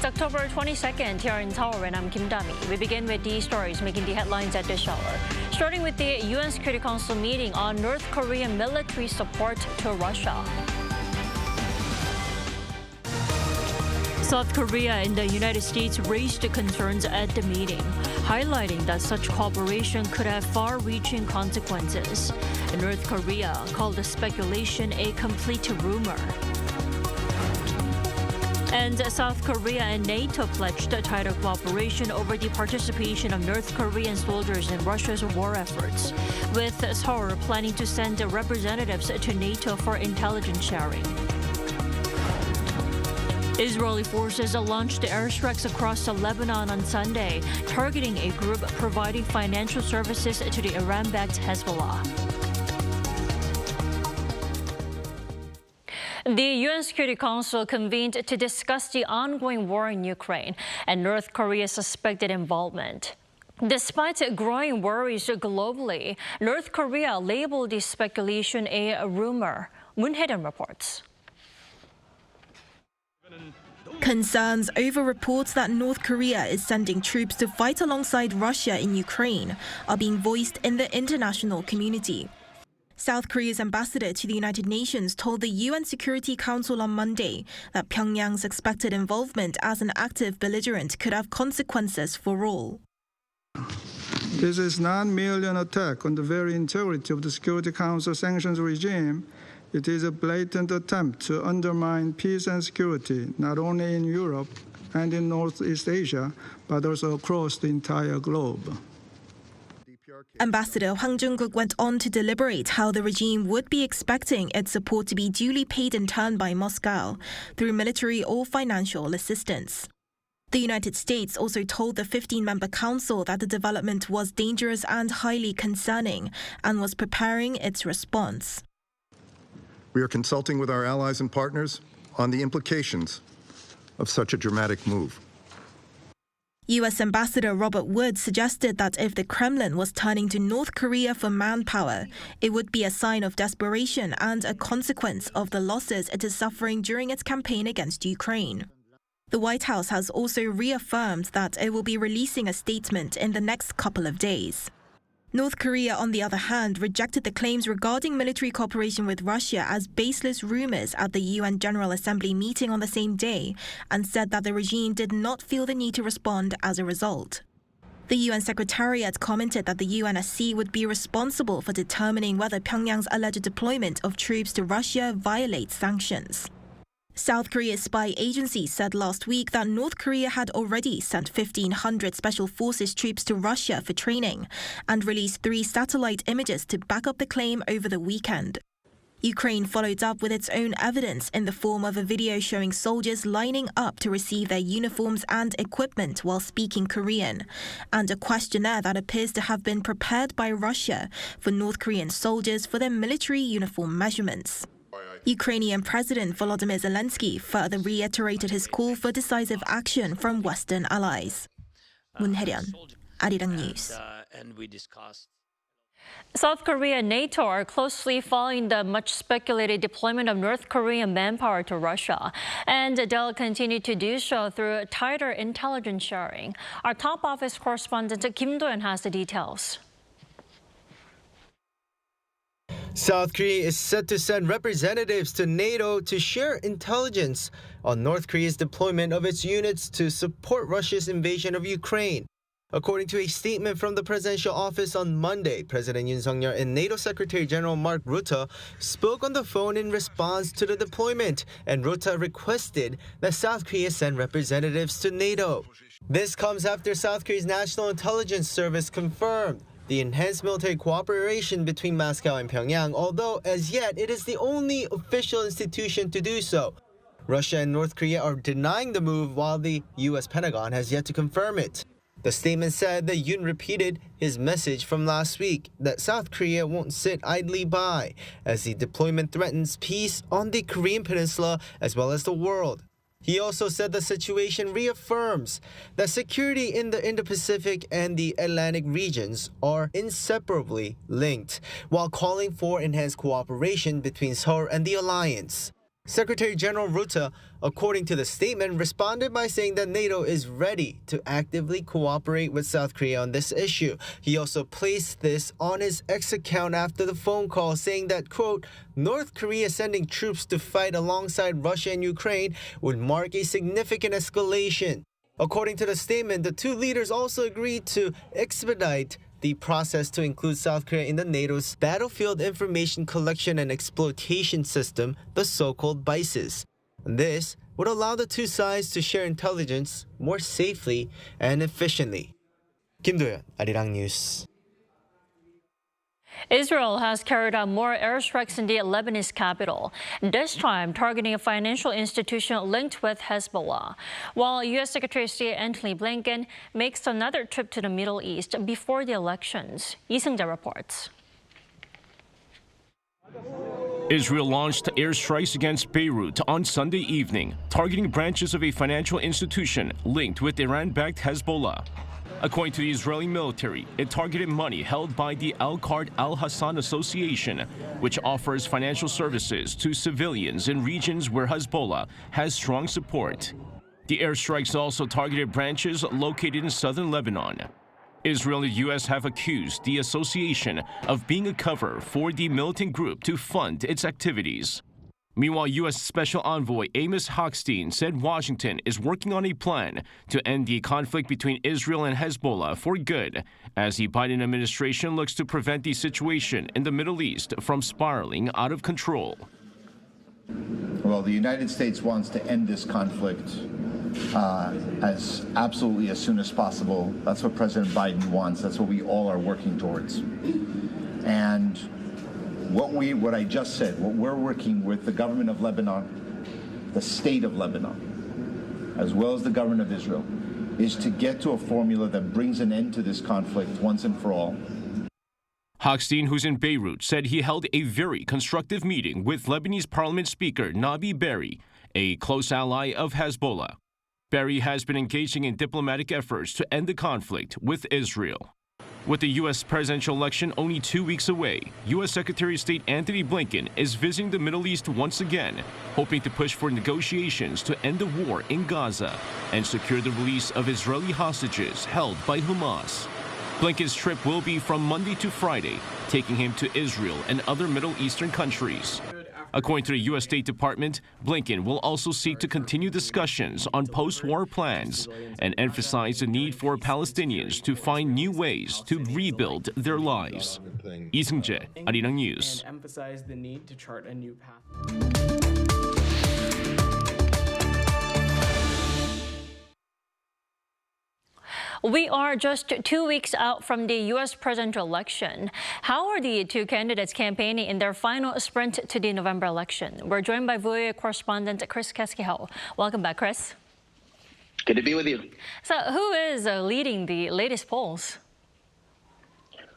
It's October 22nd here in Seoul, and I'm Kim Dami. We begin with these stories making the headlines at this hour. Starting with the UN Security Council meeting on North Korean military support to Russia. South Korea and the United States raised concerns at the meeting, highlighting that such cooperation could have far-reaching consequences. North Korea called the speculation a complete rumor. And South Korea and NATO pledged tighter cooperation over the participation of North Korean soldiers in Russia's war efforts, with Seoul planning to send representatives to NATO for intelligence sharing. Israeli forces launched airstrikes across Lebanon on Sunday, targeting a group providing financial services to the Iran-backed Hezbollah. The UN Security Council convened to discuss the ongoing war in Ukraine and North Korea's suspected involvement. Despite growing worries globally, North Korea labeled the speculation a rumor. Moon Hye-ryun reports. Concerns over reports that North Korea is sending troops to fight alongside Russia in Ukraine are being voiced in the international community. South Korea's ambassador to the United Nations told the UN Security Council on Monday that Pyongyang's expected involvement as an active belligerent could have consequences for all. This is not merely an attack on the very integrity of the Security Council sanctions regime. It is a blatant attempt to undermine peace and security, not only in Europe and in Northeast Asia, but also across the entire globe. Ambassador Hwang Jung-kook went on to deliberate how the regime would be expecting its support to be duly paid in turn by Moscow through military or financial assistance. The United States also told the 15-member council that the development was dangerous and highly concerning and was preparing its response. We are consulting with our allies and partners on the implications of such a dramatic move. U.S. Ambassador Robert Wood suggested that if the Kremlin was turning to North Korea for manpower, it would be a sign of desperation and a consequence of the losses it is suffering during its campaign against Ukraine. The White House has also reaffirmed that it will be releasing a statement in the next couple of days. North Korea, on the other hand, rejected the claims regarding military cooperation with Russia as baseless rumors at the UN General Assembly meeting on the same day and said that the regime did not feel the need to respond as a result. The UN Secretariat commented that the UNSC would be responsible for determining whether Pyongyang's alleged deployment of troops to Russia violates sanctions. South Korea's spy agency said last week that North Korea had already sent 1,500 Special Forces troops to Russia for training and released 3 satellite images to back up the claim over the weekend. Ukraine followed up with its own evidence in the form of a video showing soldiers lining up to receive their uniforms and equipment while speaking Korean, and a questionnaire that appears to have been prepared by Russia for North Korean soldiers for their military uniform measurements. Ukrainian President Volodymyr Zelensky further reiterated his call for decisive action from Western allies. Moon Hye-ryun, Arirang News. South Korea and NATO are closely following the much-speculated deployment of North Korean manpower to Russia, and they'll continue to do so through tighter intelligence sharing. Our top office correspondent Kim Do-yeon has the details. South Korea is set to send representatives to NATO to share intelligence on North Korea's deployment of its units to support Russia's invasion of Ukraine. According to a statement from the presidential office on Monday, President Yoon Suk-yeol and NATO Secretary General Mark Rutte spoke on the phone in response to the deployment, and Rutte requested that South Korea send representatives to NATO. This comes after South Korea's National Intelligence Service confirmed the enhanced military cooperation between Moscow and Pyongyang, although as yet it is the only official institution to do so. Russia and North Korea are denying the move while the U.S. Pentagon has yet to confirm it. The statement said that Yoon repeated his message from last week that South Korea won't sit idly by as the deployment threatens peace on the Korean peninsula as well as the world. He also said the situation reaffirms that security in the Indo-Pacific and the Atlantic regions are inseparably linked, while calling for enhanced cooperation between Seoul and the alliance. Secretary General Rutte, according to the statement, responded by saying that NATO is ready to actively cooperate with South Korea on this issue. He also placed this on his X account after the phone call, saying that, quote, North Korea sending troops to fight alongside Russia and Ukraine would mark a significant escalation. According to the statement, the two leaders also agreed to expedite the process to include South Korea in the NATO's Battlefield Information Collection and Exploitation System, the so-called BICES. This would allow the two sides to share intelligence more safely and efficiently. Kim Do-yeon, Arirang News. Israel has carried out more airstrikes in the Lebanese capital, this time targeting a financial institution linked with Hezbollah, while U.S. Secretary of State Antony Blinken makes another trip to the Middle East before the elections. Lee Seung-jae reports. Israel launched airstrikes against Beirut on Sunday evening, targeting branches of a financial institution linked with Iran-backed Hezbollah. According to the Israeli military, it targeted money held by the Al-Qard Al-Hassan Association, which offers financial services to civilians in regions where Hezbollah has strong support. The airstrikes also targeted branches located in southern Lebanon. Israel and the U.S. have accused the association of being a cover for the militant group to fund its activities. Meanwhile, U.S. Special Envoy Amos Hochstein said Washington is working on a plan to end the conflict between Israel and Hezbollah for good, as the Biden administration looks to prevent the situation in the Middle East from spiraling out of control. Well, the United States wants to end this conflict as soon as possible. That's what President Biden wants. That's what we all are working towards. And what I just said, what we're working with the government of Lebanon, the state of Lebanon, as well as the government of Israel, is to get to a formula that brings an end to this conflict once and for all. Hochstein, who's in Beirut, said he held a very constructive meeting with Lebanese Parliament Speaker Nabi Berri, a close ally of Hezbollah. Berri has been engaging in diplomatic efforts to end the conflict with Israel. With the U.S. presidential election only 2 weeks away, U.S. Secretary of State Antony Blinken is visiting the Middle East once again, hoping to push for negotiations to end the war in Gaza and secure the release of Israeli hostages held by Hamas. Blinken's trip will be from Monday to Friday, taking him to Israel and other Middle Eastern countries. According to the U.S. State Department, Blinken will also seek to continue discussions on post-war plans and emphasize the need for Palestinians to find new ways to rebuild their lives. Lee Seung-jae, Arirang News. And emphasize the need to chart a new path. We are just 2 weeks out from the U.S. presidential election. How are the two candidates campaigning in their final sprint to the November election? We're joined by VOA correspondent Chris Keskihau. Welcome back, Chris. Good to be with you. So who is leading the latest polls?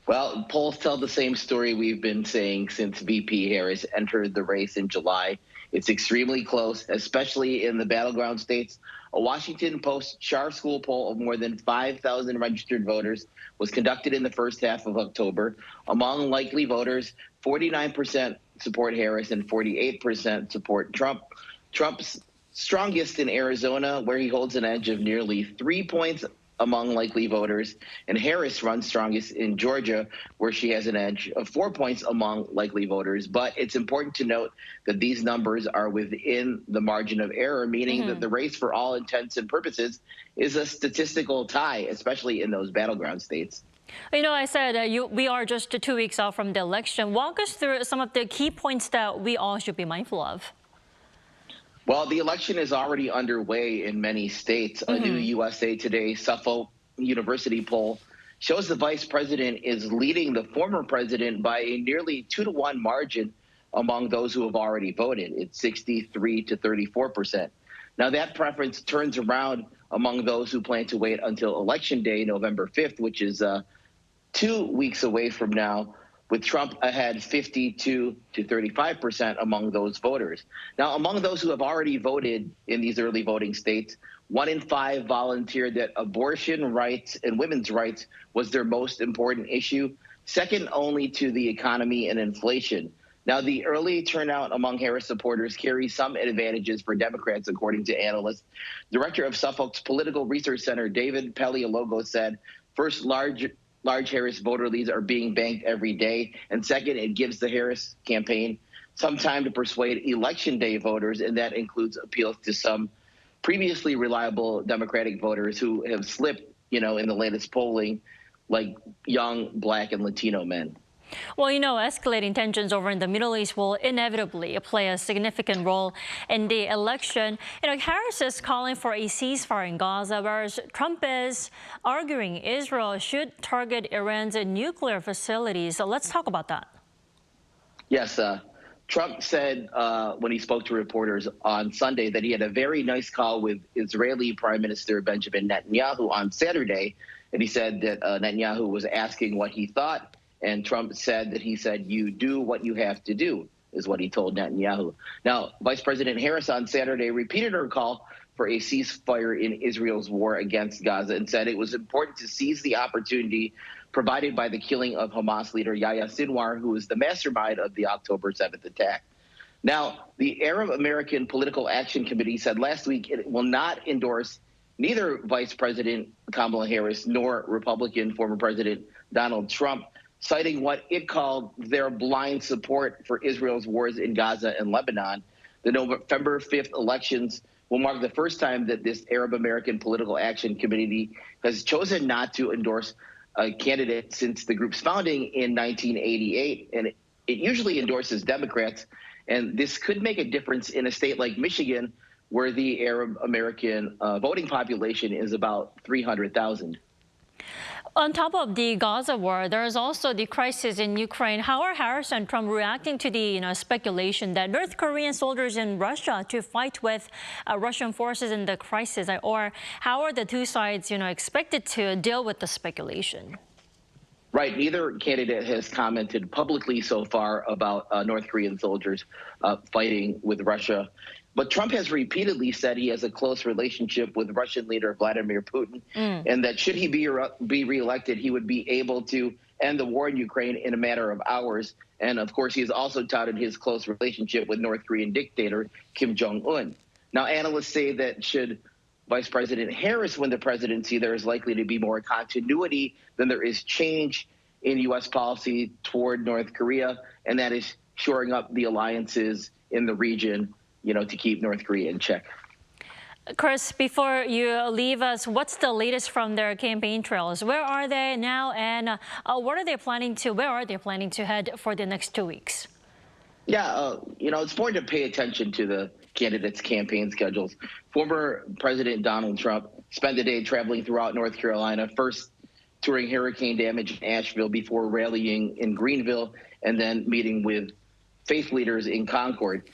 Well, polls tell the same story we've been saying since VP Harris entered the race in July. It's extremely close, especially in the battleground states. A Washington Post Char School poll of more than 5,000 registered voters was conducted in the first half of October. Among likely voters, 49% support Harris and 48% support Trump. Trump's strongest in Arizona, where he holds an edge of nearly 3 points among likely voters, and Harris runs strongest in Georgia, where she has an edge of 4 points among likely voters. But it's important to note that these numbers are within the margin of error, meaning that the race, for all intents and purposes, is a statistical tie, especially in those battleground states. You know, I said we are just 2 weeks out from the election. Walk us through some of the key points that we all should be mindful of. Well, the election is already underway in many states. A new USA Today Suffolk University poll shows the vice president is leading the former president by a nearly 2-to-1 margin among those who have already voted. It's 63 to 34%. Now, that preference turns around among those who plan to wait until Election Day, November 5th, which is 2 weeks away from now, with Trump ahead 52 to 35% among those voters. Now, among those who have already voted in these early voting states, 1 in 5 volunteered that abortion rights and women's rights was their most important issue, second only to the economy and inflation. Now, the early turnout among Harris supporters carries some advantages for Democrats, according to analysts. Director of Suffolk's Political Research Center, David Paleologo, said, first, large Harris voter leads are being banked every day. And second, it gives the Harris campaign some time to persuade Election Day voters, and that includes appeals to some previously reliable Democratic voters who have slipped, in the latest polling, like young Black and Latino men. Well, escalating tensions over in the Middle East will inevitably play a significant role in the election. Harris is calling for a ceasefire in Gaza, whereas Trump is arguing Israel should target Iran's nuclear facilities. So let's talk about that. Yes, Trump said when he spoke to reporters on Sunday that he had a very nice call with Israeli Prime Minister Benjamin Netanyahu on Saturday. And he said that Netanyahu was asking what he thought. And Trump said that you do what you have to do, is what he told Netanyahu. Now, Vice President Harris on Saturday repeated her call for a ceasefire in Israel's war against Gaza and said it was important to seize the opportunity provided by the killing of Hamas leader Yahya Sinwar, who was the mastermind of the October 7th attack. Now, the Arab American Political Action Committee said last week it will not endorse neither Vice President Kamala Harris nor Republican former President Donald Trump, citing what it called their blind support for Israel's wars in Gaza and Lebanon. The November 5th elections will mark the first time that this Arab American Political Action Committee has chosen not to endorse a candidate since the group's founding in 1988. And it usually endorses Democrats. And this could make a difference in a state like Michigan, where the Arab American voting population is about 300,000. On top of the Gaza war, there is also the crisis in Ukraine. How are Harris and Trump reacting to the speculation that North Korean soldiers in Russia to fight with Russian forces in the crisis? Or how are the two sides expected to deal with the speculation? Right. Neither candidate has commented publicly so far about North Korean soldiers fighting with Russia. But Trump has repeatedly said he has a close relationship with Russian leader Vladimir Putin, and that should he be reelected, he would be able to end the war in Ukraine in a matter of hours. And of course, he has also touted his close relationship with North Korean dictator Kim Jong-un. Now, analysts say that should Vice President Harris win the presidency, there is likely to be more continuity than there is change in U.S. policy toward North Korea, and that is shoring up the alliances in the region, to keep North Korea in check. Chris, before you leave us, what's the latest from their campaign trails? Where are they now, and where are they planning to head for the next 2 weeks? Yeah, it's important to pay attention to the candidates' campaign schedules. Former President Donald Trump spent the day traveling throughout North Carolina, first touring hurricane damage in Asheville before rallying in Greenville, and then meeting with faith leaders in Concord.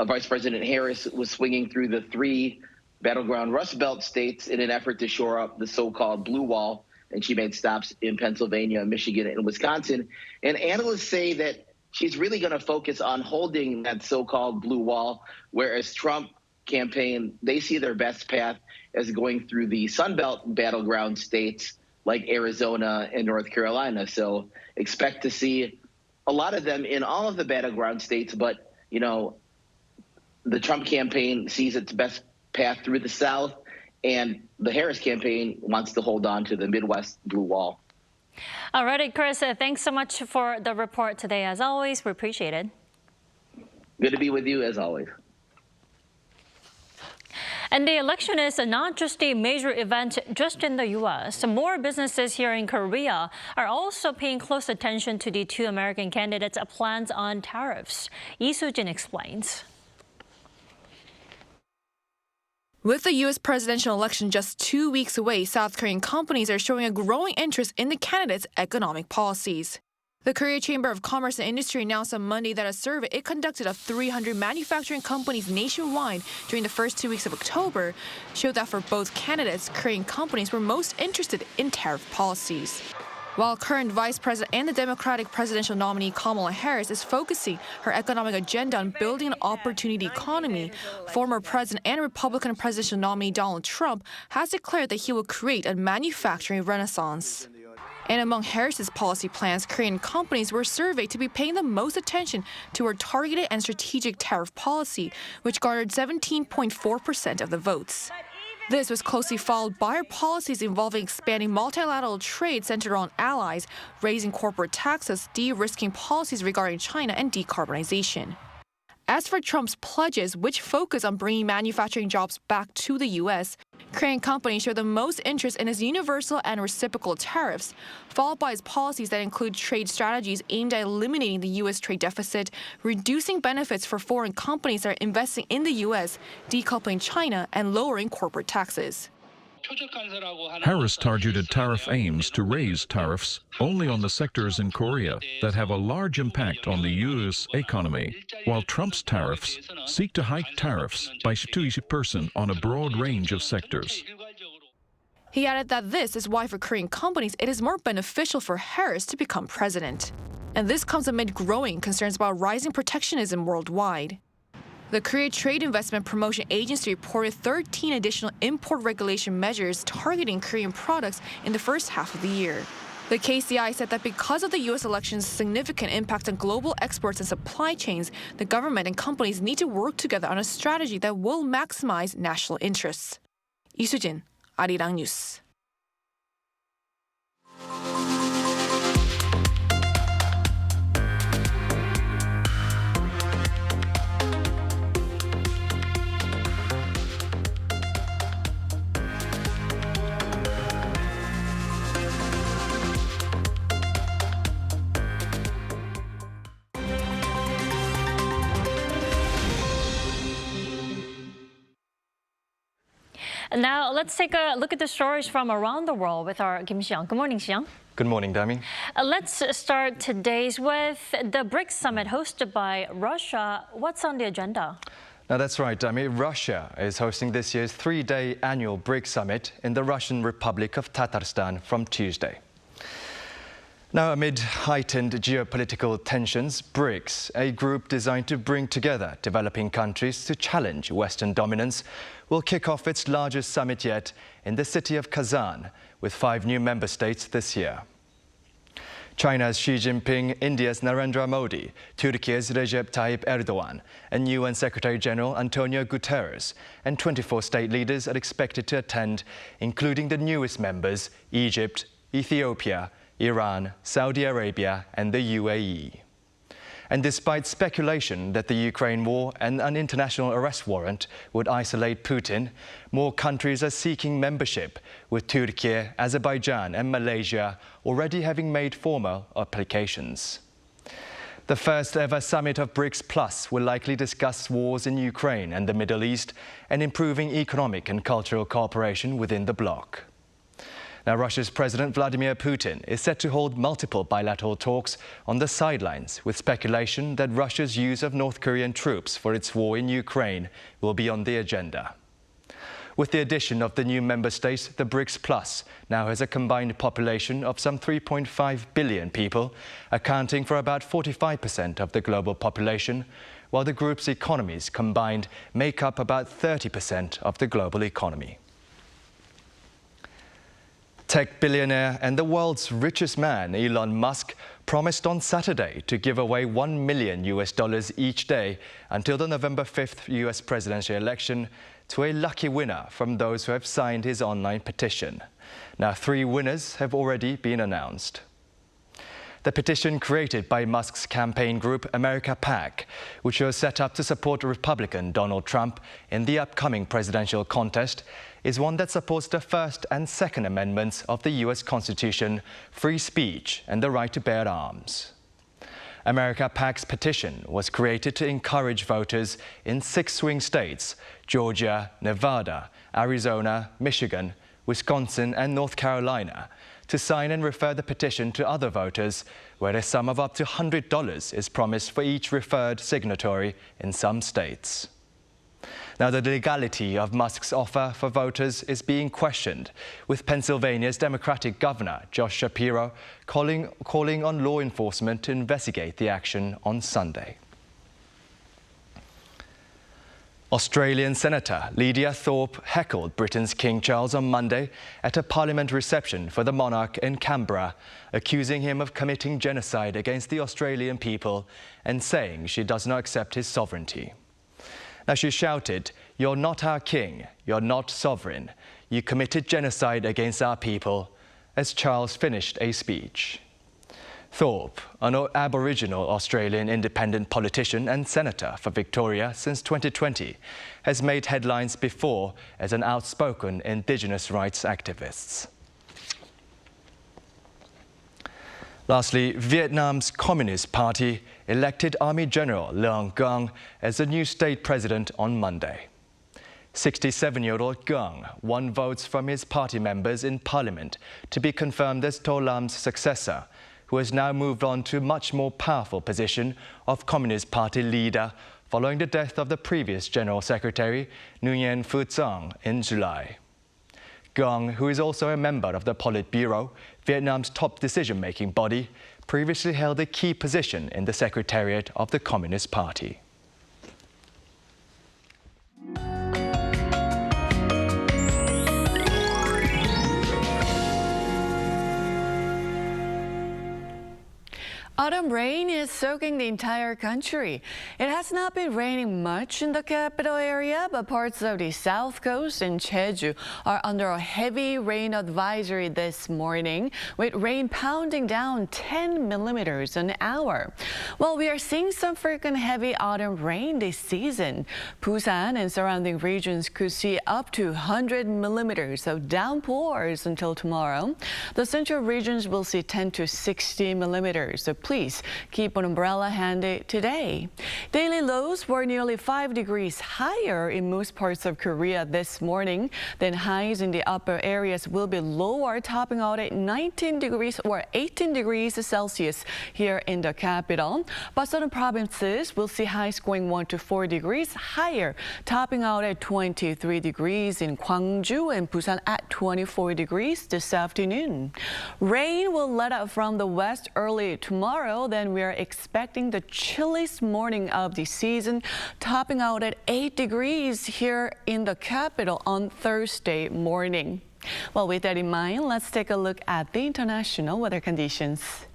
Vice President Harris was swinging through the 3 battleground Rust Belt states in an effort to shore up the so-called blue wall, and she made stops in Pennsylvania, Michigan, and Wisconsin. And analysts say that she's really going to focus on holding that so-called blue wall, whereas Trump campaign, they see their best path as going through the Sun Belt battleground states like Arizona and North Carolina. So expect to see a lot of them in all of the battleground states, but, the Trump campaign sees its best path through the South, and the Harris campaign wants to hold on to the Midwest blue wall. All righty, Chris, thanks so much for the report today. As always, we appreciate it. Good to be with you, as always. And the election is not just a major event just in the U.S. More businesses here in Korea are also paying close attention to the 2 American candidates' plans on tariffs. Lee Soo-jin explains. With the U.S. presidential election just 2 weeks away, South Korean companies are showing a growing interest in the candidates' economic policies. The Korea Chamber of Commerce and Industry announced on Monday that a survey it conducted of 300 manufacturing companies nationwide during the first 2 weeks of October showed that for both candidates, Korean companies were most interested in tariff policies. While current Vice President and the Democratic presidential nominee Kamala Harris is focusing her economic agenda on building an opportunity economy, former President and Republican presidential nominee Donald Trump has declared that he will create a manufacturing renaissance. And among Harris's policy plans, Korean companies were surveyed to be paying the most attention to her targeted and strategic tariff policy, which garnered 17.4% of the votes. This was closely followed by her policies involving expanding multilateral trade centered on allies, raising corporate taxes, de-risking policies regarding China, and decarbonization. As for Trump's pledges, which focus on bringing manufacturing jobs back to the U.S., Korean companies show the most interest in his universal and reciprocal tariffs, followed by his policies that include trade strategies aimed at eliminating the U.S. trade deficit, reducing benefits for foreign companies that are investing in the U.S., decoupling China, and lowering corporate taxes. Harris targeted tariff aims to raise tariffs only on the sectors in Korea that have a large impact on the U.S. economy, while Trump's tariffs seek to hike tariffs by 20% on a broad range of sectors. He added that this is why for Korean companies it is more beneficial for Harris to become president. And this comes amid growing concerns about rising protectionism worldwide. The Korea Trade Investment Promotion Agency reported 13 additional import regulation measures targeting Korean products in the first half of the year. The KCI said that because of the U.S. election's significant impact on global exports and supply chains, the government and companies need to work together on a strategy that will maximize national interests. 이수진, 아리랑 뉴스. Now, let's take a look at the stories from around the world with our Kim Xiang. Good morning, Xiang. Good morning, Dami. Let's start today's with the BRICS summit hosted by Russia. What's on the agenda? Now, that's right, Dami. Russia is hosting this year's three-day annual BRICS summit in the Russian Republic of Tatarstan from Tuesday. Now, amid heightened geopolitical tensions, BRICS, a group designed to bring together developing countries to challenge Western dominance, will kick off its largest summit yet in the city of Kazan, with 5 new member states this year. China's Xi Jinping, India's Narendra Modi, Turkey's Recep Tayyip Erdogan, and UN Secretary-General Antonio Guterres and 24 state leaders are expected to attend, including the newest members, Egypt, Ethiopia, Iran, Saudi Arabia, and the UAE. And despite speculation that the Ukraine war and an international arrest warrant would isolate Putin, more countries are seeking membership, with Turkey, Azerbaijan, and Malaysia already having made formal applications. The first ever summit of BRICS Plus will likely discuss wars in Ukraine and the Middle East and improving economic and cultural cooperation within the bloc. Now, Russia's President Vladimir Putin is set to hold multiple bilateral talks on the sidelines, with speculation that Russia's use of North Korean troops for its war in Ukraine will be on the agenda. With the addition of the new member states, the BRICS Plus now has a combined population of some 3.5 billion people, accounting for about 45% of the global population, while the group's economies combined make up about 30% of the global economy. Tech billionaire and the world's richest man, Elon Musk, promised on Saturday to give away $1 million each day until the November 5th US presidential election to a lucky winner from those who have signed his online petition. Now, 3 winners have already been announced. The petition, created by Musk's campaign group America PAC, which was set up to support Republican Donald Trump in the upcoming presidential contest, is one that supports the First and Second Amendments of the U.S. Constitution, free speech, and the right to bear arms. America PAC's petition was created to encourage voters in 6 swing states, Georgia, Nevada, Arizona, Michigan, Wisconsin, and North Carolina, to sign and refer the petition to other voters, where a sum of up to $100 is promised for each referred signatory in some states. Now, the legality of Musk's offer for voters is being questioned, with Pennsylvania's Democratic Governor Josh Shapiro calling on law enforcement to investigate the action on Sunday. Australian Senator Lydia Thorpe heckled Britain's King Charles on Monday at a Parliament reception for the monarch in Canberra, accusing him of committing genocide against the Australian people and saying she does not accept his sovereignty. Now she shouted, "You're not our king, you're not sovereign. You committed genocide against our people," as Charles finished a speech. Thorpe, an Aboriginal Australian independent politician and senator for Victoria since 2020, has made headlines before as an outspoken Indigenous rights activist. Lastly, Vietnam's Communist Party elected Army General Leon Gang as the new state president on Monday. 67-year-old Gang won votes from his party members in parliament to be confirmed as To Lam's successor, who has now moved on to a much more powerful position of Communist Party leader following the death of the previous General Secretary, Nguyen Phu Trong, in July. Gang, who is also a member of the Politburo, Vietnam's top decision-making body, previously held a key position in the Secretariat of the Communist Party. Autumn rain is soaking the entire country. It has not been raining much in the capital area, but parts of the south coast and Jeju are under a heavy rain advisory this morning, with rain pounding down 10 millimeters an hour. Well, we are seeing some frequent heavy autumn rain this season. Busan and surrounding regions could see up to 100 millimeters of downpours until tomorrow. The central regions will see 10 to 60 millimeters. So please keep an umbrella handy today. Daily lows were nearly 5 degrees higher in most parts of Korea this morning. Then highs in the upper areas will be lower, topping out at 19 degrees or 18 degrees Celsius here in the capital. But southern provinces will see highs going 1 to 4 degrees higher, topping out at 23 degrees in Gwangju and Busan at 24 degrees this afternoon. Rain will let up from the west early tomorrow. Then we are expecting the chilliest morning of the season, topping out at 8 degrees here in the capital on Thursday morning. Well, with that in mind, let's take a look at the international weather conditions.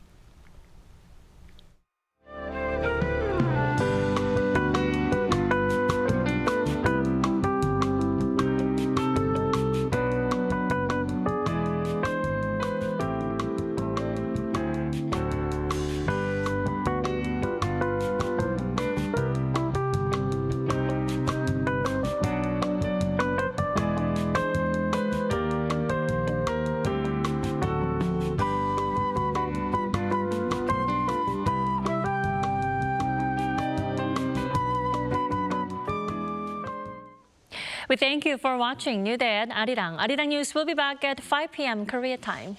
We thank you for watching New Day at Arirang. Arirang News will be back at 5 p.m. Korea time.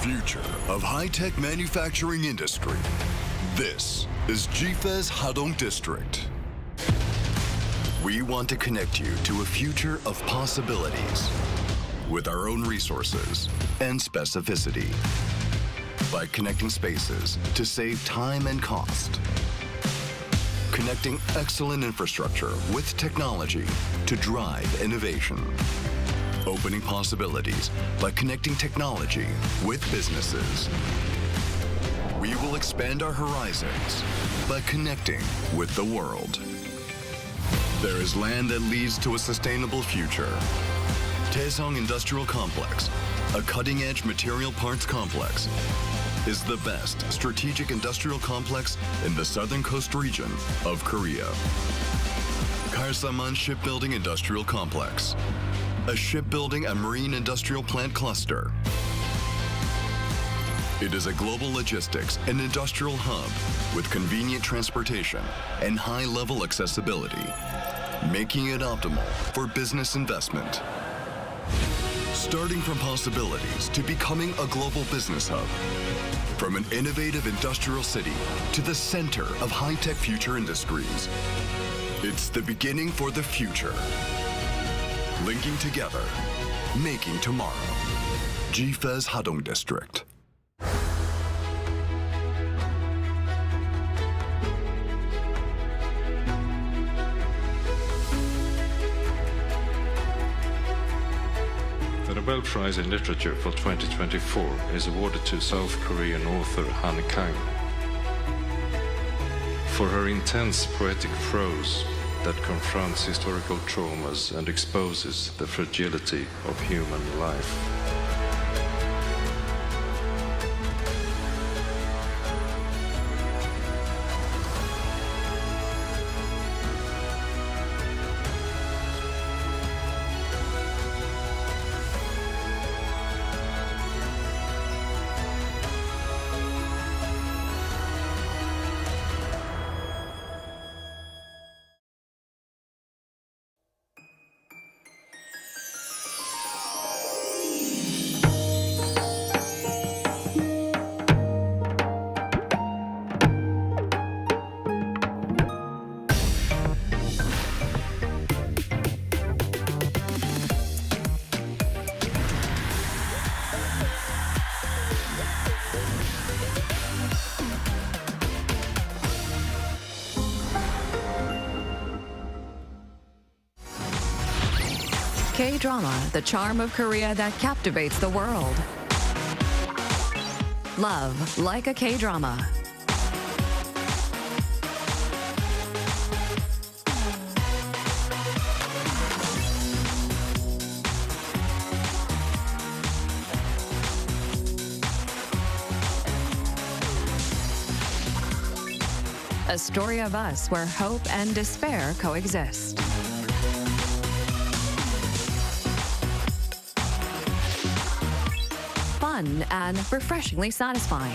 Future of high-tech manufacturing industry. This is GFE's Hadong District. We want to connect you to a future of possibilities with our own resources and specificity by connecting spaces to save time and cost. Connecting excellent infrastructure with technology to drive innovation. Opening possibilities by connecting technology with businesses. We will expand our horizons by connecting with the world. There is land that leads to a sustainable future. Daesung Industrial Complex, a cutting-edge material parts complex is the best strategic industrial complex in the southern coast region of Korea. Karsaman Shipbuilding Industrial Complex, a shipbuilding and marine industrial plant cluster. It is a global logistics and industrial hub with convenient transportation and high-level accessibility, making it optimal for business investment. Starting from possibilities to becoming a global business hub, from an innovative industrial city to the center of high-tech future industries. It's the beginning for the future. Linking together, making tomorrow. GFES Hadong District. The Nobel Prize in Literature for 2024 is awarded to South Korean author Han Kang for her intense poetic prose that confronts historical traumas and exposes the fragility of human life. K-drama, the charm of Korea that captivates the world. Love like a K-drama. A story of us where hope and despair coexist. Fun and refreshingly satisfying.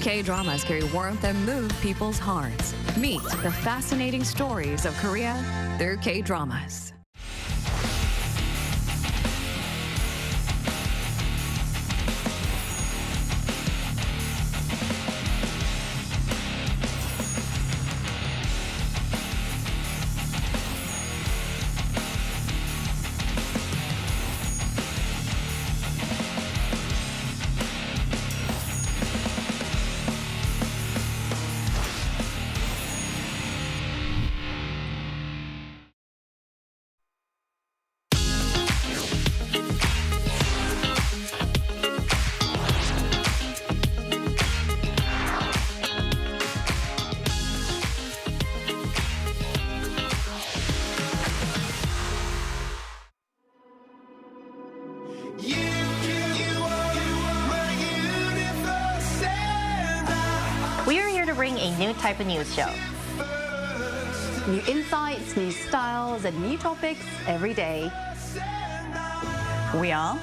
K-dramas carry warmth and move people's hearts. Meet the fascinating stories of Korea through K-dramas. bring a new type of news show. New insights, new styles, and new topics every day. We are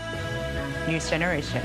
News Generation.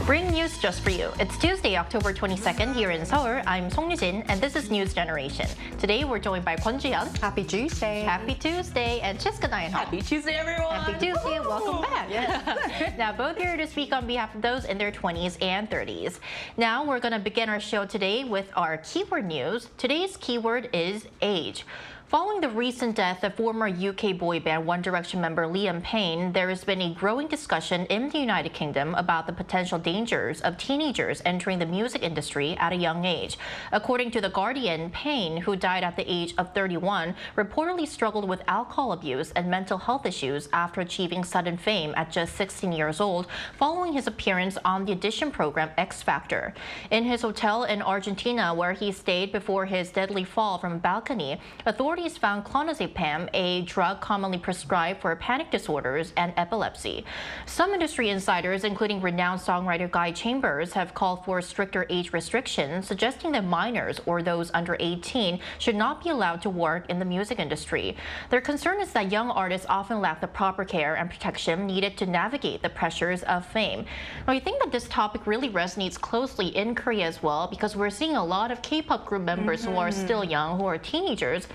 Bring news just for you. It's Tuesday, October 22nd here in Seoul. I'm Song Yujin, and this is News Generation. Today, we're joined by Kwon Ji-hyun. Happy Tuesday. Happy Tuesday. And Chiska Nayan. Happy Tuesday, everyone. Happy Tuesday, and welcome back. Yes. Now, both here to speak on behalf of those in their 20s and 30s. Now, we're going to begin our show today with our keyword news. Today's keyword is age. Following the recent death of former UK boy band One Direction member Liam Payne, there has been a growing discussion in the United Kingdom about the potential dangers of teenagers entering the music industry at a young age. According to The Guardian, Payne, who died at the age of 31, reportedly struggled with alcohol abuse and mental health issues after achieving sudden fame at just 16 years old, following his appearance on the audition program X Factor. In his hotel in Argentina, where he stayed before his deadly fall from a balcony, authorities found clonazepam, a drug commonly prescribed for panic disorders and epilepsy. Some industry insiders, including renowned songwriter Guy Chambers, have called for stricter age restrictions, suggesting that minors or those under 18 should not be allowed to work in the music industry. Their concern is that young artists often lack the proper care and protection needed to navigate the pressures of fame. Now, I think that this topic really resonates closely in Korea as well, because we're seeing a lot of K-pop group members who are still young, who are teenagers.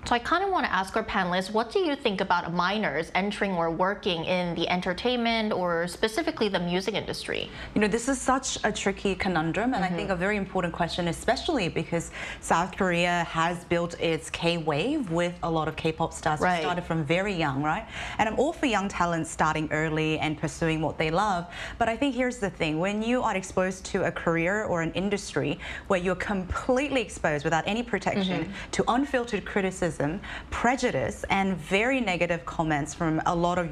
So I kind of want to ask our panelists, what do you think about minors entering or working in the entertainment or specifically the music industry? You know, this is such a tricky conundrum, and I think a very important question, especially because South Korea has built its K-wave with a lot of K-pop stars who started from very young, right? And I'm all for young talent starting early and pursuing what they love. But I think here's the thing, when you are exposed to a career or an industry where you're completely exposed without any protection to unfiltered criticism, prejudice, and very negative comments from a lot of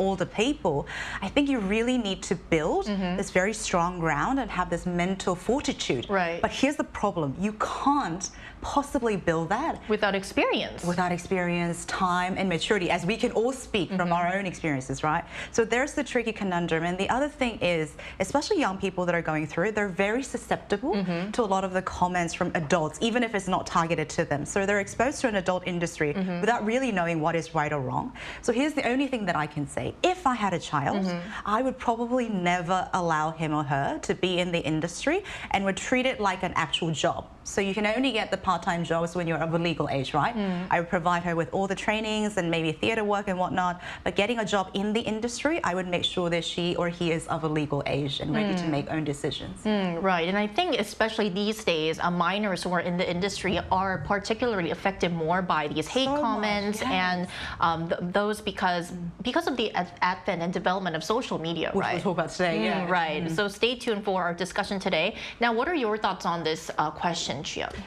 older people, I think you really need to build this very strong ground and have this mental fortitude. But here's the problem: you can't possibly build that without experience. Without experience, time, and maturity, as we can all speak from our own experiences, right? So there's the tricky conundrum. And the other thing is, especially young people that are going through it, they're very susceptible to a lot of the comments from adults, even if it's not targeted to them. So they're exposed to an adult industry without really knowing what is right or wrong. So here's the only thing that I can say. If I had a child, I would probably never allow him or her to be in the industry and would treat it like an actual job. So you can only get the part-time jobs when you're of a legal age, right? I would provide her with all the trainings and maybe theater work and whatnot, but getting a job in the industry, I would make sure that she or he is of a legal age and ready to make own decisions. Right, and I think especially these days, minors who are in the industry are particularly affected more by these hate comments and those because of the advent and development of social media, Which we'll talk about today, Right, so stay tuned for our discussion today. Now, what are your thoughts on this question?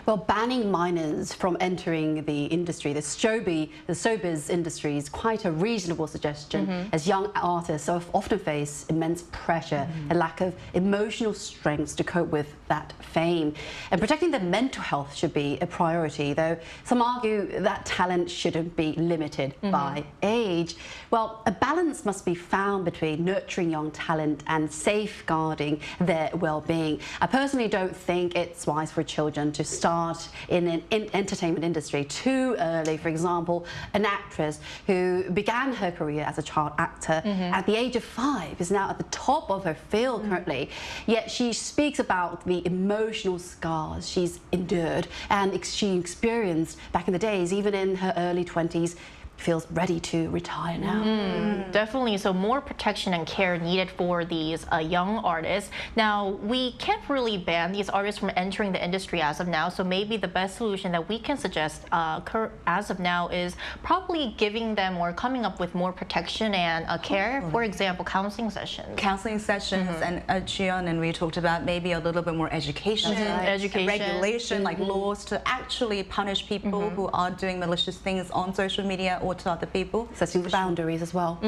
Well, banning minors from entering the industry, the showbiz industry, is quite a reasonable suggestion, as young artists often face immense pressure and lack of emotional strength to cope with that fame. And protecting their mental health should be a priority, though some argue that talent shouldn't be limited by age. Well, a balance must be found between nurturing young talent and safeguarding their well-being. I personally don't think it's wise for children to start in an entertainment industry too early. For example, an actress who began her career as a child actor at the age of 5 is now at the top of her field currently. Yet she speaks about the emotional scars she's endured and she experienced back in the days, even in her early 20s. Feels ready to retire now. Definitely, so more protection and care needed for these young artists. Now, we can't really ban these artists from entering the industry as of now, so maybe the best solution that we can suggest as of now is probably giving them or coming up with more protection and care. For example, counseling sessions. Counseling sessions, and Jiyeon and we talked about maybe a little bit more education, regulation, like laws to actually punish people who are doing malicious things on social media or to other people. Setting boundaries as well.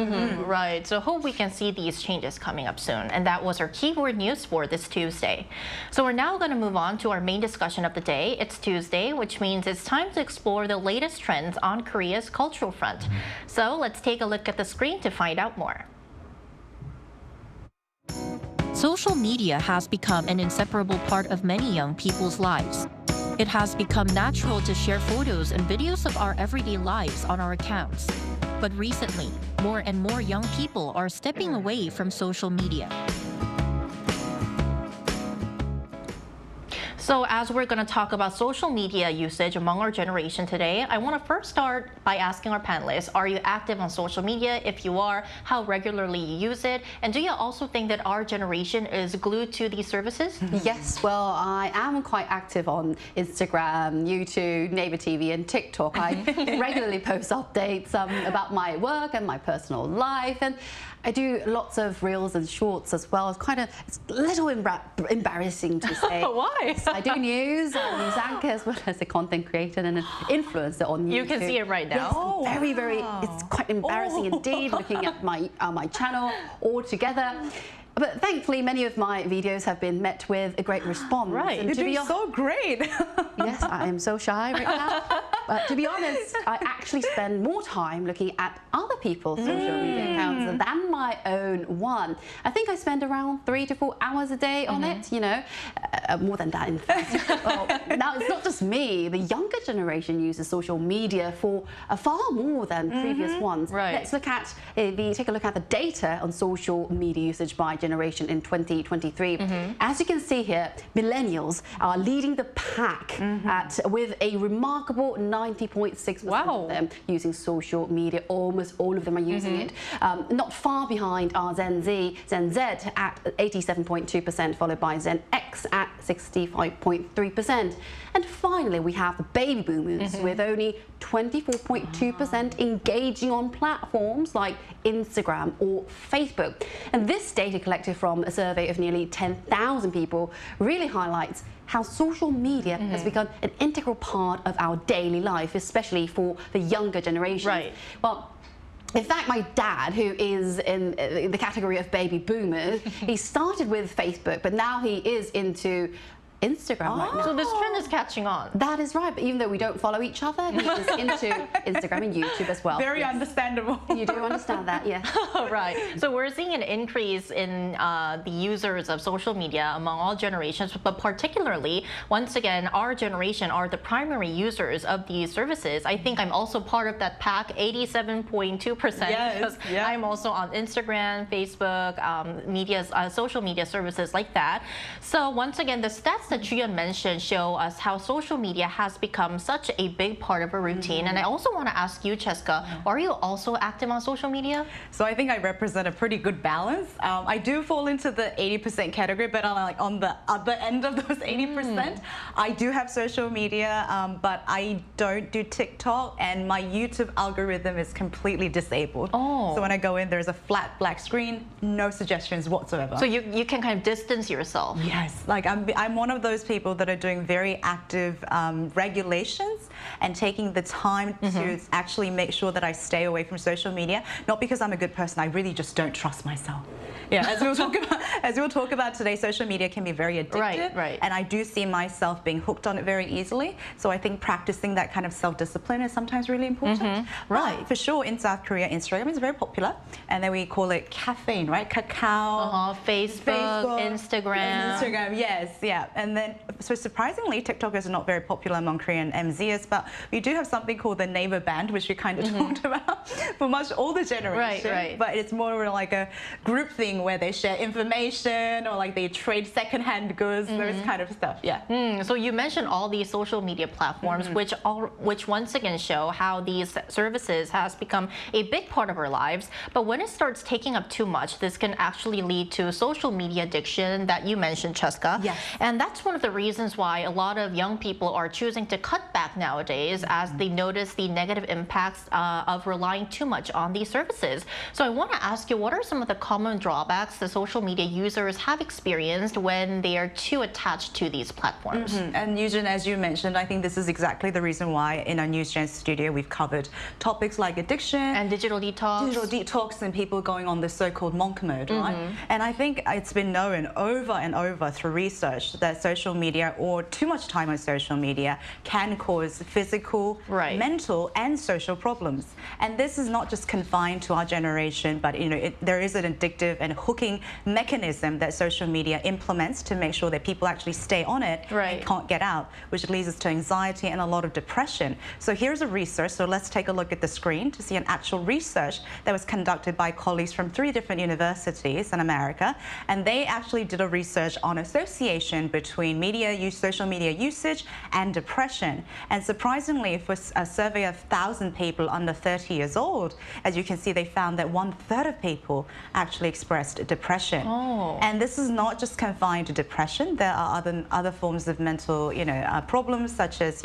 Right, so hope we can see these changes coming up soon. And that was our keyword news for this Tuesday. So we're now going to move on to our main discussion of the day. It's Tuesday, which means it's time to explore the latest trends on Korea's cultural front. So let's take a look at the screen to find out more. Social media has become an inseparable part of many young people's lives. It has become natural to share photos and videos of our everyday lives on our accounts. But recently, more and more young people are stepping away from social media. So as we're going to talk about social media usage among our generation today, I want to first start by asking our panelists, are you active on social media? If you are, how regularly you use it? And do you also think that our generation is glued to these services? Yes, well, I am quite active on Instagram, YouTube, Naver TV and TikTok. I regularly post updates about my work and my personal life, and I do lots of reels and shorts as well. It's a little embarrassing to say. Why? I do news. I use anchor as well as a content creator and an influencer on YouTube. You can see it right now. Yes, very. It's quite embarrassing indeed looking at my channel all together. But thankfully, many of my videos have been met with a great response. Right. And You're doing so great. Yes, I am so shy right now. But to be honest, I actually spend more time looking at other people's social media accounts than my own one. I think I spend around 3 to 4 hours a day on it, you know, more than that in fact. Well, now, it's not just me. The younger generation uses social media for far more than previous ones. Right. Let's look at take a look at the data on social media usage by generation in 2023. As you can see here, millennials are leading the pack with a remarkable 90.6% of them using social media. Almost all of them are using it. Not far behind are Gen Z at 87.2%, followed by Gen X at 65.3%. And finally, we have the baby boomers with only 24.2% engaging on platforms like Instagram or Facebook. And this data collected from a survey of nearly 10,000 people really highlights how social media has become an integral part of our daily life, especially for the younger generation. Right. Well, in fact, my dad, who is in the category of baby boomers, he started with Facebook, but now he is into Instagram right now. So this trend is catching on. That is right, but even though we don't follow each other, he is into Instagram and YouTube as well. Very understandable. You do understand that, yeah. Right. So we're seeing an increase in the users of social media among all generations, but particularly, once again, our generation are the primary users of these services. I think I'm also part of that pack, 87.2%, because I'm also on Instagram, Facebook, social media services like that. So once again, the stats that Julia mentioned show us how social media has become such a big part of our routine. And I also want to ask you, Cheska, are you also active on social media? So I think I represent a pretty good balance. I do fall into the 80% category, but on the other end of those 80%, I do have social media, but I don't do TikTok, and my YouTube algorithm is completely disabled. So when I go in, there's a flat black screen, no suggestions whatsoever. So you can kind of distance yourself. Yes, like I'm one of those people that are doing very active regulations and taking the time to actually make sure that I stay away from social media. Not because I'm a good person, I really just don't trust myself. Yeah, as we'll talk about today, social media can be very addictive, right. And I do see myself being hooked on it very easily. So I think practicing that kind of self-discipline is sometimes really important. Right. For sure, in South Korea, Instagram is very popular, and then we call it caffeine, right? Cacao, Facebook, Instagram. Yes, yeah. And then, so surprisingly, TikTok is not very popular among Korean MZs, but we do have something called the Naver Band, which we kind of talked about for much older generation. Right. But it's more like a group thing where they share information or like they trade secondhand goods, those kind of stuff. Yeah. So you mentioned all these social media platforms, which once again show how these services has become a big part of our lives. But when it starts taking up too much, this can actually lead to social media addiction that you mentioned, Cheska. Yes. And that's one of the reasons why a lot of young people are choosing to cut back nowadays as they notice the negative impacts of relying too much on these services. So I want to ask you, what are some of the common drawbacks the social media users have experienced when they are too attached to these platforms? And Eugene, as you mentioned, I think this is exactly the reason why in our NewsGen studio we've covered topics like addiction and digital detox and people going on this so-called monk mode, right? And I think it's been known over and over through research that social media or too much time on social media can cause physical, mental, and social problems. And this is not just confined to our generation, but there is an addictive and hooking mechanism that social media implements to make sure that people actually stay on it and can't get out, which leads us to anxiety and a lot of depression. So here's a research. So let's take a look at the screen to see an actual research that was conducted by colleagues from 3 different universities in America. And they actually did a research on association between social media usage and depression. And surprisingly, for a survey of 1,000 people under 30 years old, as you can see, they found that 1/3 of people actually expressed depression. And this is not just confined to depression. There are other forms of mental, problems such as,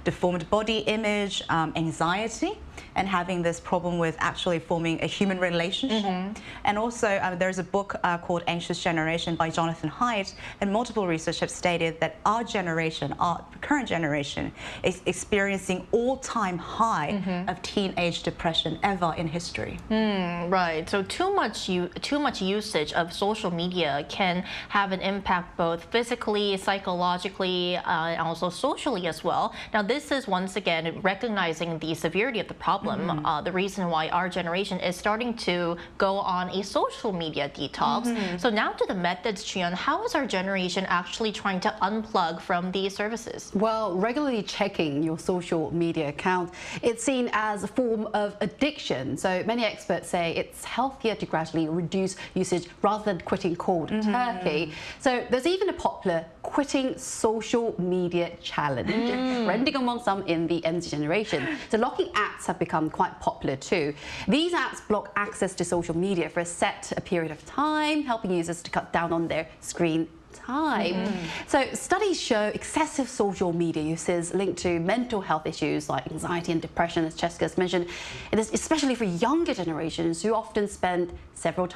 deformed body image, anxiety, and having this problem with actually forming a human relationship. And also, there's a book called Anxious Generation by Jonathan Haidt, and multiple research have stated that our generation, our current generation, is experiencing all-time high of teenage depression ever in history. Right. So too much usage of social media can have an impact both physically, psychologically, and also socially as well. Now, this is once again recognizing the severity of the problem. The reason why our generation is starting to go on a social media detox. So now to the methods, Chien, how is our generation actually trying to unplug from these services? Well, regularly checking your social media account, it's seen as a form of addiction. So many experts say it's healthier to gradually reduce usage rather than quitting cold turkey. So there's even a popular quitting social media challenge, trending among some in the MZ generation. So locking apps have become quite popular too. These apps block access to social media for a period of time, helping users to cut down on their screen time. So studies show excessive social media use is linked to mental health issues like anxiety and depression, as Cheska's mentioned. It is especially for younger generations who often spend several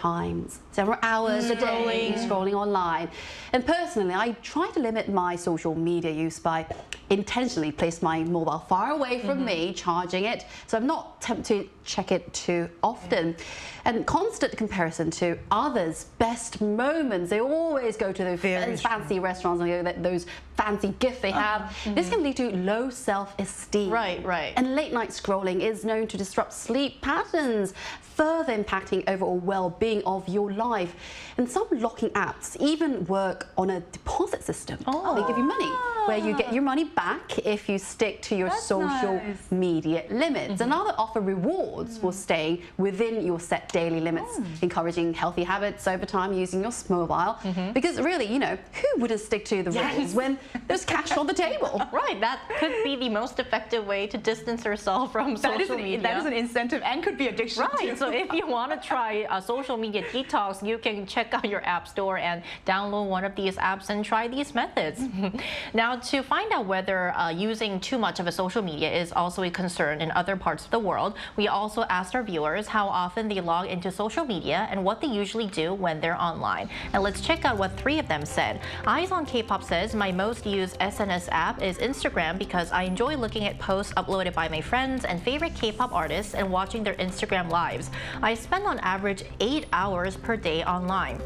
hours a day scrolling online. And personally, I try to limit my social media use by intentionally place my mobile far away from me, charging it, so I'm not tempted to check it too often. And constant comparison to others' best moments. They always go to those fancy restaurants and those fancy gifts they have. This can lead to low self-esteem. Right. And late night scrolling is known to disrupt sleep patterns, further impacting overall well-being of your life. And some locking apps even work on a deposit system. They give you money, where you get your money back if you stick to your social media limits. And others offer rewards for staying within your set daily limits, encouraging healthy habits over time using your mobile. Because really, who wouldn't stick to the rules when there's cash on the table? Right, that could be the most effective way to distance yourself from social media. That is an incentive and could be addiction too. So if you want to try a social media detox, you can check out your app store and download one of these apps and try these methods. Now, to find out whether using too much of a social media is also a concern in other parts of the world, we also asked our viewers how often they log into social media and what they usually do when they're online. And let's check out what 3 of them said. Eyes on K-pop says, my most used SNS app is Instagram because I enjoy looking at posts uploaded by my friends and favorite K-pop artists and watching their Instagram lives. I spend on average 8 hours per day online.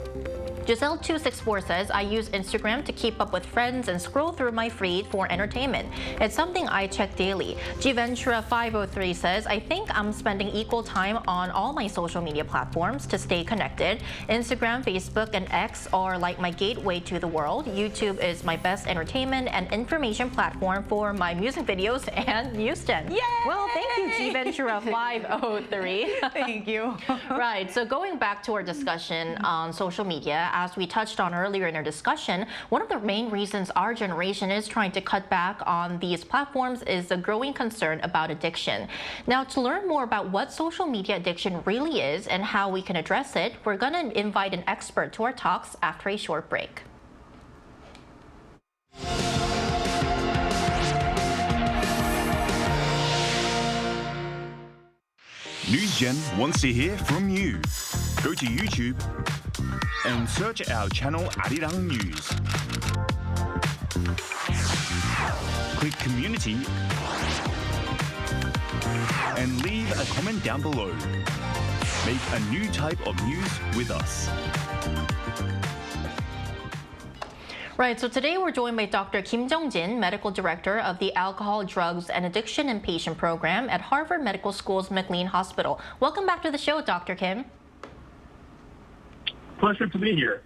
Giselle264 says, I use Instagram to keep up with friends and scroll through my feed for entertainment. It's something I check daily. Gventura503 says, I think I'm spending equal time on all my social media platforms to stay connected. Instagram, Facebook, and X are like my gateway to the world. YouTube is my best entertainment and information platform for my music videos and news gen. Well, thank you, Gventura503. Thank you. Right, so going back to our discussion on social media, as we touched on earlier in our discussion, one of the main reasons our generation is trying to cut back on these platforms is the growing concern about addiction. Now, to learn more about what social media addiction really is and how we can address it, we're going to invite an expert to our talks after a short break. NewsGen wants to hear from you. Go to YouTube and search our channel Arirang News. Click Community and leave a comment down below. Make a new type of news with us. Right, so today we're joined by Dr. Kim Jung-jin, Medical Director of the Alcohol, Drugs, and Addiction Inpatient Program at Harvard Medical School's McLean Hospital. Welcome back to the show, Dr. Kim. Pleasure to be here.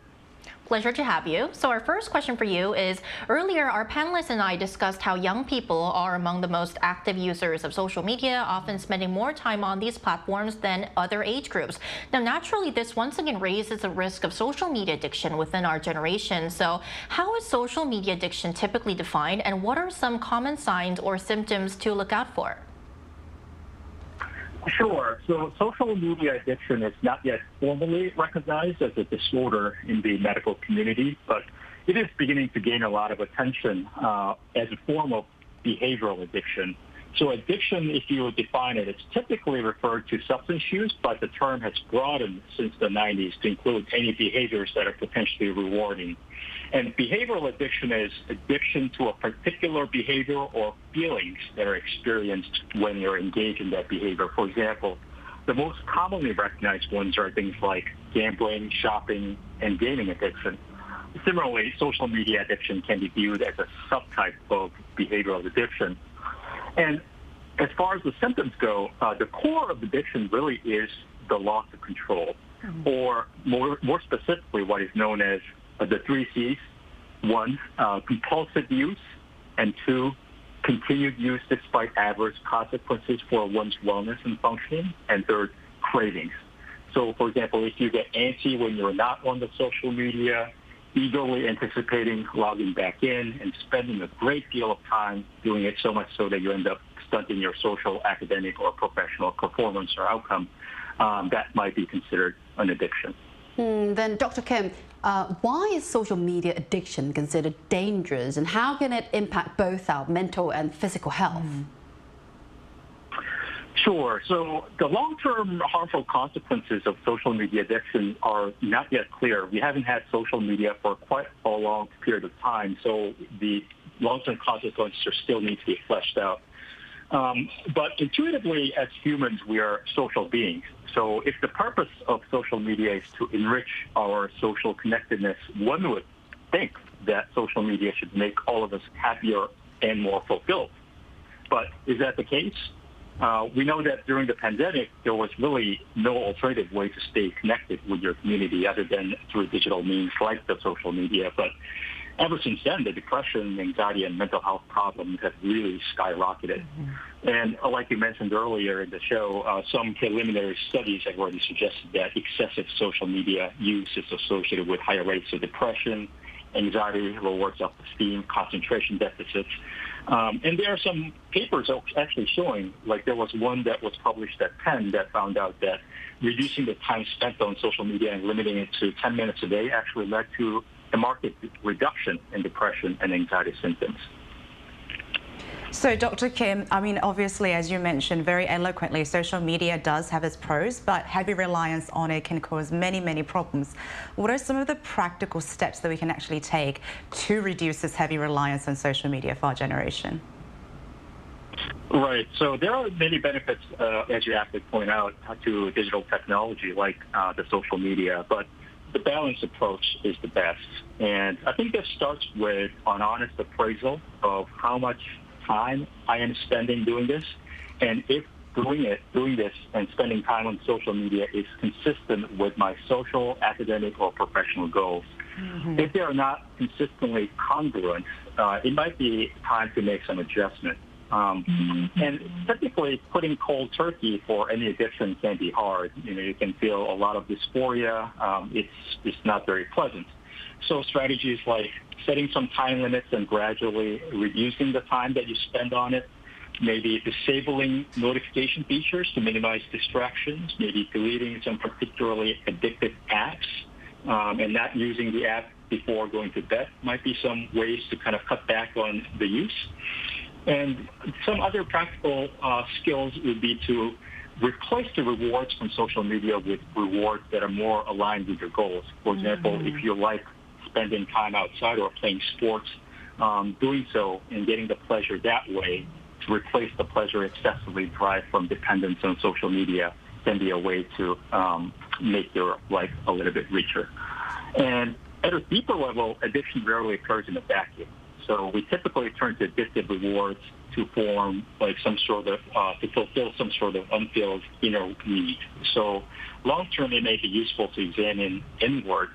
Pleasure to have you. So our first question for you is, earlier our panelists and I discussed how young people are among the most active users of social media, often spending more time on these platforms than other age groups. Now, naturally, this once again raises the risk of social media addiction within our generation. So how is social media addiction typically defined, and what are some common signs or symptoms to look out for? Sure. So social media addiction is not yet formally recognized as a disorder in the medical community, but it is beginning to gain a lot of attention as a form of behavioral addiction. So addiction, if you would define it, it's typically referred to substance use, but the term has broadened since the 90s to include any behaviors that are potentially rewarding. And behavioral addiction is addiction to a particular behavior or feelings that are experienced when you're engaged in that behavior. For example, the most commonly recognized ones are things like gambling, shopping, and gaming addiction. Similarly, social media addiction can be viewed as a subtype of behavioral addiction. And as far as the symptoms go, the core of addiction really is the loss of control, or more specifically, what is known as the 3 C's. 1, compulsive use, and 2, continued use despite adverse consequences for one's wellness and functioning, and 3rd, cravings. So, for example, if you get antsy when you're not on the social media, eagerly anticipating logging back in and spending a great deal of time doing it, so much so that you end up stunting your social, academic, or professional performance or outcome, that might be considered an addiction. Then, Dr. Kim, why is social media addiction considered dangerous, and how can it impact both our mental and physical health? Sure. So the long-term harmful consequences of social media addiction are not yet clear. We haven't had social media for quite a long period of time, so the long-term consequences still need to be fleshed out. But intuitively, as humans, we are social beings. So if the purpose of social media is to enrich our social connectedness, one would think that social media should make all of us happier and more fulfilled. But is that the case? We know that during the pandemic, there was really no alternative way to stay connected with your community other than through digital means like the social media. But ever since then, the depression, anxiety, and mental health problems have really skyrocketed. And like you mentioned earlier in the show, some preliminary studies have already suggested that excessive social media use is associated with higher rates of depression, anxiety, lower self-esteem, concentration deficits. And there are some papers actually showing, like there was one that was published at Penn that found out that reducing the time spent on social media and limiting it to 10 minutes a day actually led to a marked reduction in depression and anxiety symptoms. So, Dr. Kim, I mean, obviously, as you mentioned very eloquently, social media does have its pros, but heavy reliance on it can cause many, many problems. What are some of the practical steps that we can actually take to reduce this heavy reliance on social media for our generation? Right. So there are many benefits, as you aptly point out, to digital technology like the social media, but the balanced approach is the best. And I think that starts with an honest appraisal of how much time I am spending doing this, and if doing this and spending time on social media is consistent with my social, academic, or professional goals. If they are not consistently congruent, it might be time to make some adjustment. And typically, putting cold turkey for any addiction can be hard. You know, you can feel a lot of dysphoria. It's not very pleasant. So strategies like setting some time limits and gradually reducing the time that you spend on it, maybe disabling notification features to minimize distractions, maybe deleting some particularly addictive apps, and not using the app before going to bed might be some ways to kind of cut back on the use. And some other practical skills would be to replace the rewards from social media with rewards that are more aligned with your goals. For example, if you like spending time outside or playing sports, doing so and getting the pleasure that way to replace the pleasure excessively derived from dependence on social media can be a way to make your life a little bit richer. And at a deeper level, addiction rarely occurs in a vacuum. So we typically turn to addictive rewards to form like some sort of to fulfill some sort of unfilled inner need. So long term, it may be useful to examine inward.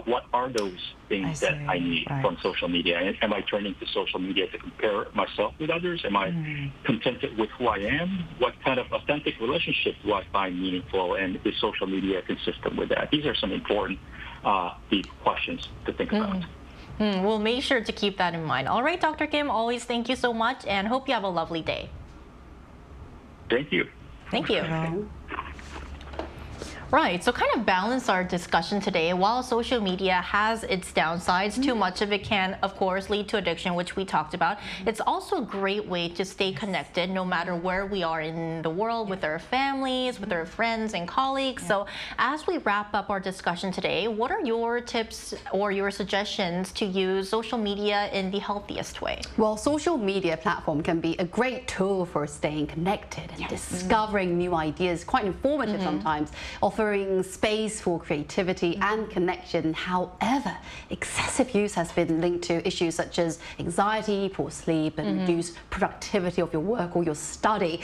What are those things that I need from social media? Am I turning to social media to compare myself with others? Am I contented with who I am? What kind of authentic relationship do I find meaningful? And is social media consistent with that? These are some important deep questions to think about. We'll make sure to keep that in mind. All right, Dr. Kim, always thank you so much and hope you have a lovely day. Thank you. Thank you. Right, so kind of balance our discussion today. While social media has its downsides, too much of it can, of course, lead to addiction, which we talked about. It's also a great way to stay connected no matter where we are in the world, with our families, with our friends and colleagues. So as we wrap up our discussion today, what are your tips or your suggestions to use social media in the healthiest way? Well, social media platform can be a great tool for staying connected and discovering new ideas, quite informative sometimes, offering space for creativity and connection. However, excessive use has been linked to issues such as anxiety, poor sleep, and reduced productivity of your work or your study.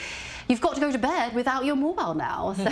You've got to go to bed without your mobile now. So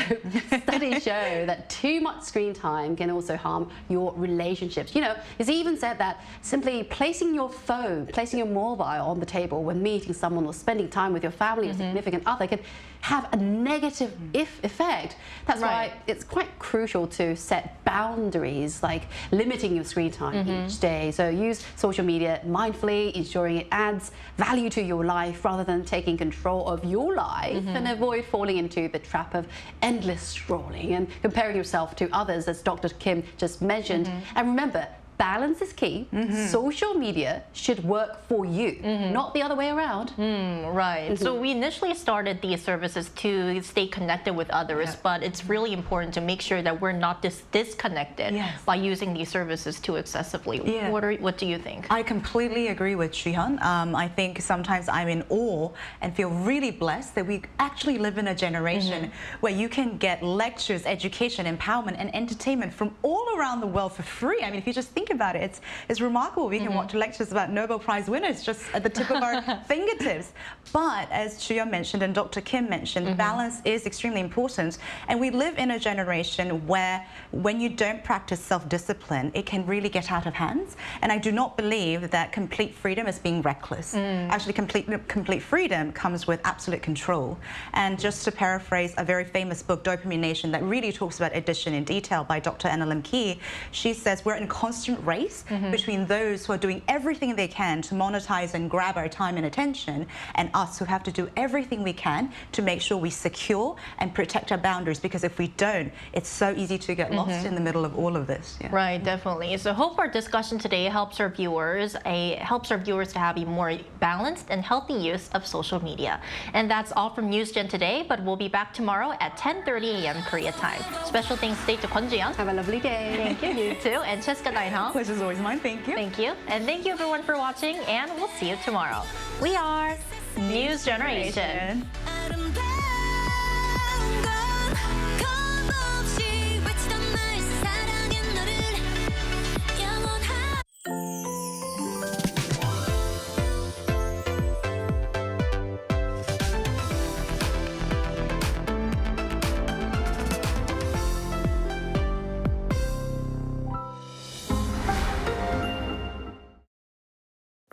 studies show that too much screen time can also harm your relationships. You know, it's even said that simply placing your phone, placing your mobile on the table when meeting someone or spending time with your family or significant other can have a negative effect. That's why it's quite crucial to set boundaries, like limiting your screen time each day. So use social media mindfully, ensuring it adds value to your life rather than taking control of your life, and avoid falling into the trap of endless scrolling and comparing yourself to others, as Dr. Kim just mentioned. And remember, balance is key. Social media should work for you, not the other way around. Right. So we initially started these services to stay connected with others, but it's really important to make sure that we're not disconnected by using these services too excessively. What do you think? I completely agree with Shihan. I think sometimes I'm in awe and feel really blessed that we actually live in a generation where you can get lectures, education, empowerment, and entertainment from all around the world for free. I mean, if you just think about it, it's remarkable. We can watch lectures about Nobel Prize winners just at the tip of our fingertips. But as Chuyeon mentioned and Dr. Kim mentioned, balance is extremely important. And we live in a generation where when you don't practice self-discipline, it can really get out of hands. And I do not believe that complete freedom is being reckless. Actually, complete freedom comes with absolute control. And just to paraphrase a very famous book, Dopamine Nation, that really talks about addiction in detail by Dr. Anna Lim Key, she says we're in constant race between those who are doing everything they can to monetize and grab our time and attention, and us who have to do everything we can to make sure we secure and protect our boundaries, because if we don't, it's so easy to get lost in the middle of all of this. Right, definitely. So hope our discussion today helps our viewers to have a more balanced and healthy use of social media. And that's all from NewsGen today, but we'll be back tomorrow at 10:30 a.m. Korea time. Special thanks today to Kwon Ji-yeon. Have a lovely day. Thank you, you too. And Cheska Dain-hong. Pleasure's always mine. Thank you. Thank you. And thank you everyone for watching, and we'll see you tomorrow. We are News Generation.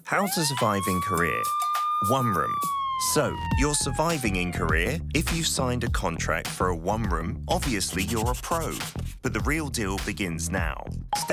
How to survive in Korea. One room. So, you're surviving in Korea? If you signed a contract for a one room, obviously you're a pro. But the real deal begins now.